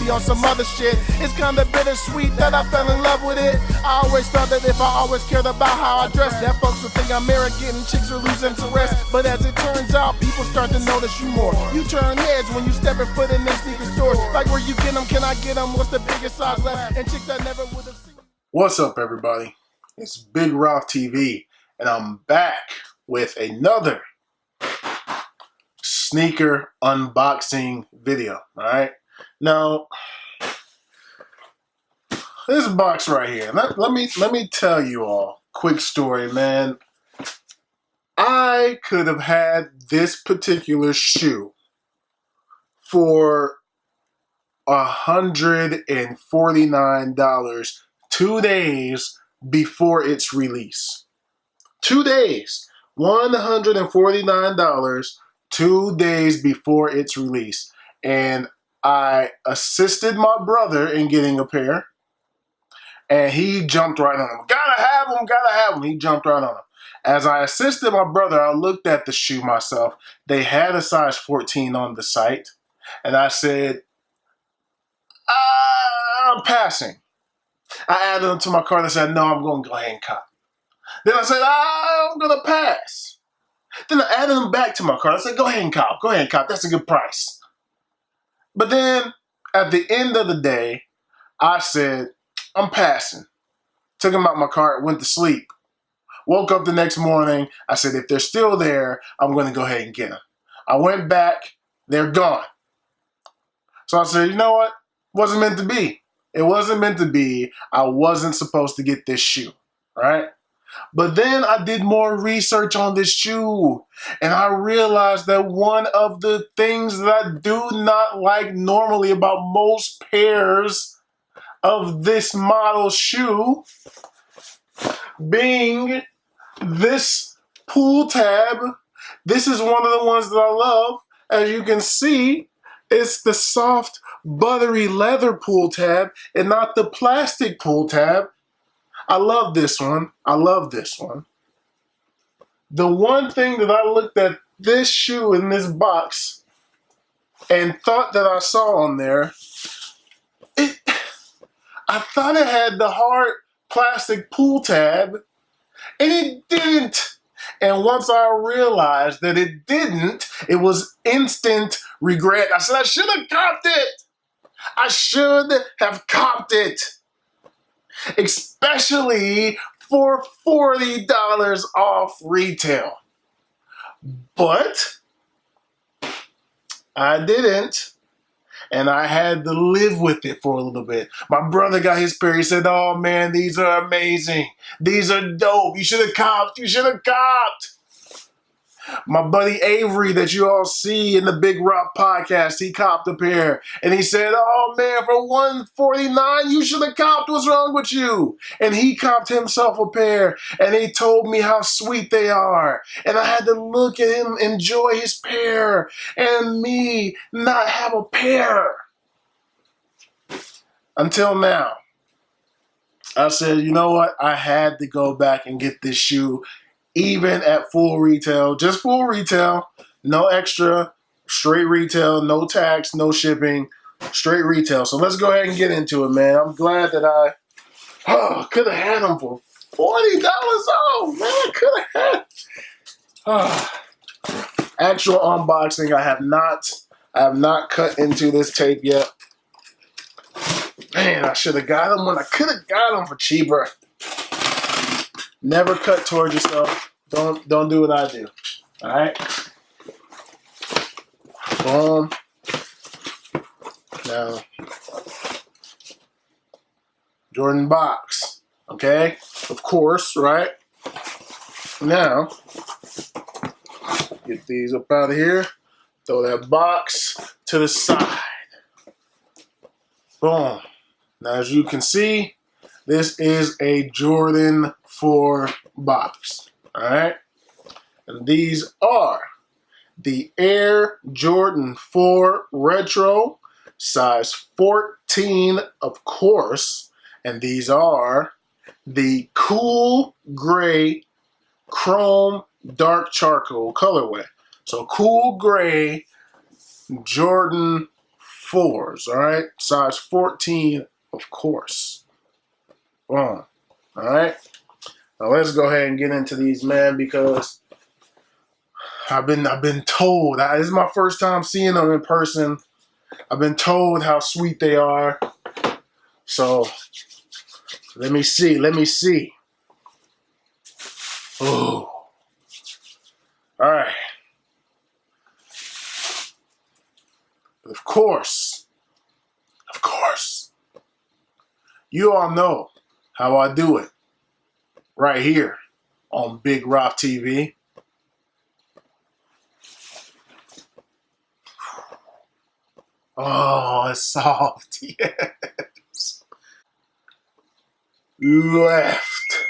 be on some other shit. It's kinda bittersweet that I fell in love with it. I always thought that if I always cared about how I dress, that folks would think I'm arrogant and chicks would lose interest. But as it turns out, people start to notice you more. You turn heads when you step a foot in them sneaker stores. Like where you get them, can I get them? What's the biggest size left? And chicks that never would have seen. What's up, everybody? It's Big Ralph TV, and I'm back with another sneaker unboxing video. All right, now this box right here. Let me tell you all quick story, man. I could have had this particular shoe for $149 2 days before its release. 2 days. $149 2 days before its release. And I assisted my brother in getting a pair. And he jumped right on them. Gotta have them, gotta have them. He jumped right on them. As I assisted my brother, I looked at the shoe myself. They had a size 14 on the site. And I said, I'm passing. I added them to my cart and I said, no, I'm going to go ahead and cop. Then I said, I'm going to pass. Then I added them back to my cart. I said, go ahead and cop. Go ahead and cop. That's a good price. But then at the end of the day, I said, I'm passing. Took them out my cart, went to sleep. Woke up the next morning. I said, if they're still there, I'm going to go ahead and get them. I went back. They're gone. So I said, you know what? Wasn't meant to be. It wasn't meant to be. I wasn't supposed to get this shoe, right? But then I did more research on this shoe, and I realized that one of the things that I do not like normally about most pairs of this model shoe being this pull tab. This is one of the ones that I love. As you can see, it's the soft, buttery leather pull tab and not the plastic pull tab. I love this one. I love this one. The one thing that I looked at this shoe in this box and thought that I saw on there, I thought it had the hard plastic pull tab, and it didn't. And once I realized that it didn't, it was instant regret. I said, I should have copped it. I should have copped it. Especially for $40 off retail. But I didn't. And I had to live with it for a little bit. My brother got his pair. He said, oh man, these are amazing. These are dope. You should have copped. You should have copped. My buddy Avery that you all see in the Big Rock podcast, he copped a pair. And he said, oh man, for $149, you should have copped. What's wrong with you? And he copped himself a pair. And he told me how sweet they are. And I had to look at him enjoy his pair and me not have a pair. Until now. I said, you know what? I had to go back and get this shoe. Even at full retail, just full retail, no extra, straight retail, no tax, no shipping, straight retail. So let's go ahead and get into it, man. I'm glad that I could have had them for $40 off, man. I could have had actual unboxing. I have not cut into this tape yet. Man, I should have got them when I could have got them for cheaper. Never cut towards yourself. Don't do what I do. All right. Boom. Now, Jordan box. Okay. Of course, right? Now, get these up out of here. Throw that box to the side. Boom. Now, as you can see, this is a Jordan 4 box, all right? And these are the Air Jordan 4 Retro, size 14, of course. And these are the cool gray chrome dark charcoal colorway. So cool gray Jordan 4s, all right? Size 14, of course. Boom. All right? Now let's go ahead and get into these, man, because I've been told. This is my first time seeing them in person. I've been told how sweet they are. So let me see. Oh. All right. Of course, you all know how I do it right here on Big Rock TV. Oh, it's soft, yes. Left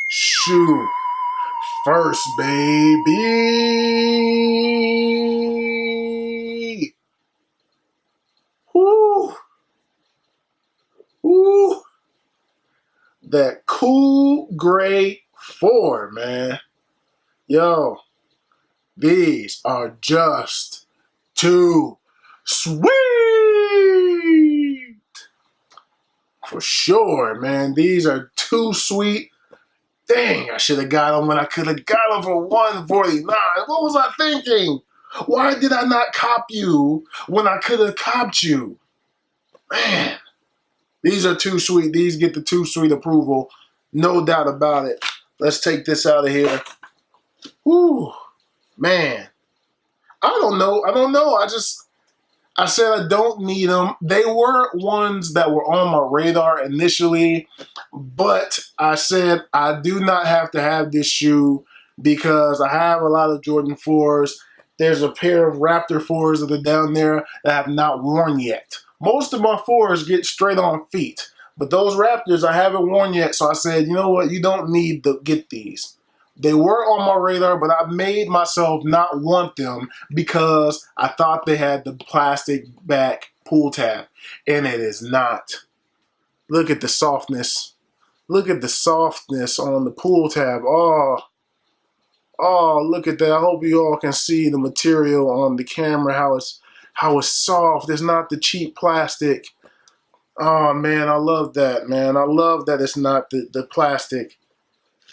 shoe first, baby. Woo. Woo. That cool gray 4, man. Yo, these are just too sweet. For sure, man. These are too sweet. Dang, I should have got them when I could have got them for $149. What was I thinking? Why did I not cop you when I could have copped you? Man, these are too sweet. These get the too sweet approval. No doubt about it. Let's take this out of here. Whew, man. I don't know. I said I don't need them. They were ones that were on my radar initially, but I said I do not have to have this shoe because I have a lot of Jordan 4s. There's a pair of Raptor 4s that are down there that I have not worn yet. Most of my 4s get straight on feet, but those Raptors I haven't worn yet, so I said, you know what, you don't need to get these. They were on my radar, but I made myself not want them because I thought they had the plastic back pull tab, and it is not. Look at the softness. Look at the softness on the pull tab. Oh, look at that. I hope you all can see the material on the camera, how it's soft. It's not the cheap plastic. Oh, man, I love that, man. I love that it's not the plastic.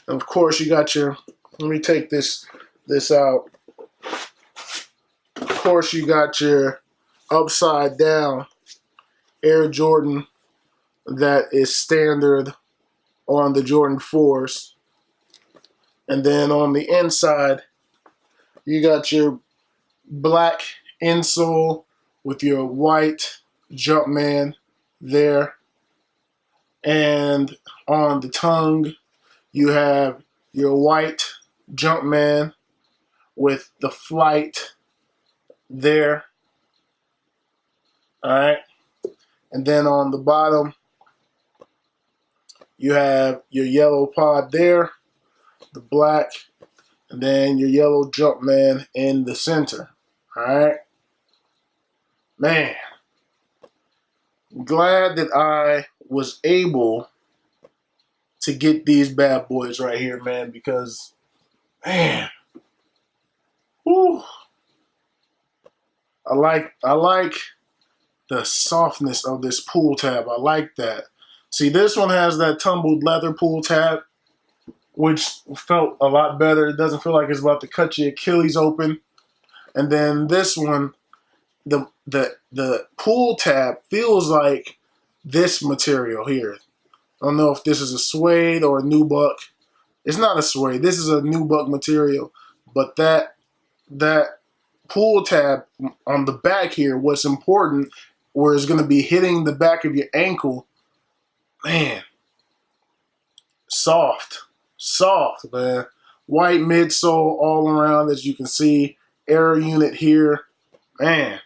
And of course, you got your, let me take this out. Of course, you got your upside down Air Jordan that is standard on the Jordan 4s. And then on the inside, you got your black insole with your white Jumpman there. And on the tongue, you have your white Jumpman with the flight there. All right. And then on the bottom, you have your yellow pod there, the black, and then your yellow Jumpman in the center. All right. Man, I'm glad that I was able to get these bad boys right here, man, because, man, whew, I like the softness of this pull tab. I like that. See, this one has that tumbled leather pull tab, which felt a lot better. It doesn't feel like it's about to cut your Achilles open. And then this one, the pull tab feels like this material here. I don't know if this is a suede or a nubuck. It's not a suede. This is a nubuck material. But that pull tab on the back here, what's important, where it's going to be hitting the back of your ankle, man, soft, man. White midsole all around, as you can see. Air unit here, man.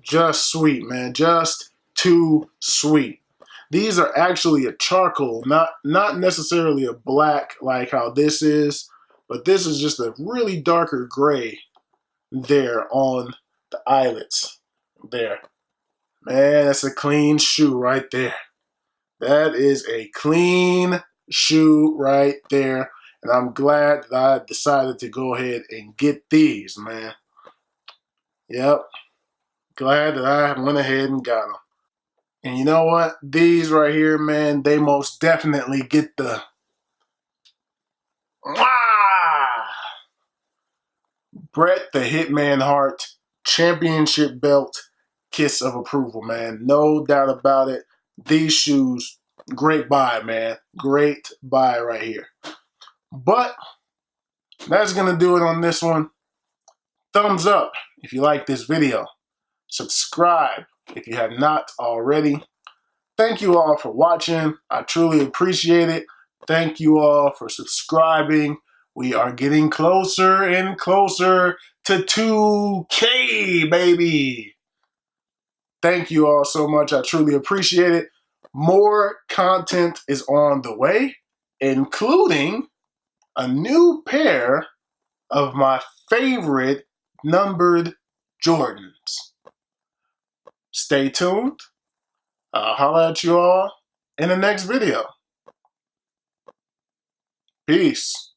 Just sweet, man. Just too sweet. These are actually a charcoal, not necessarily a black like how this is, but this is just a really darker gray there on the eyelets there. Man, that's a clean shoe right there. That is a clean shoe right there. And I'm glad that I decided to go ahead and get these, man. Yep. glad that I went ahead and got them. And you know what? These right here, man, they most definitely get the Bret the Hitman Hart championship belt kiss of approval, man. No doubt about it. These shoes, great buy, man. Great buy right here. But that's going to do it on this one. Thumbs up if you like this video. Subscribe if you have not already. Thank you all for watching. I truly appreciate it. Thank you all for subscribing. We are getting closer and closer to 2K, baby. Thank you all so much. I truly appreciate it. More content is on the way, including a new pair of my favorite numbered Jordans. Stay tuned. I'll holler at you all in the next video. Peace.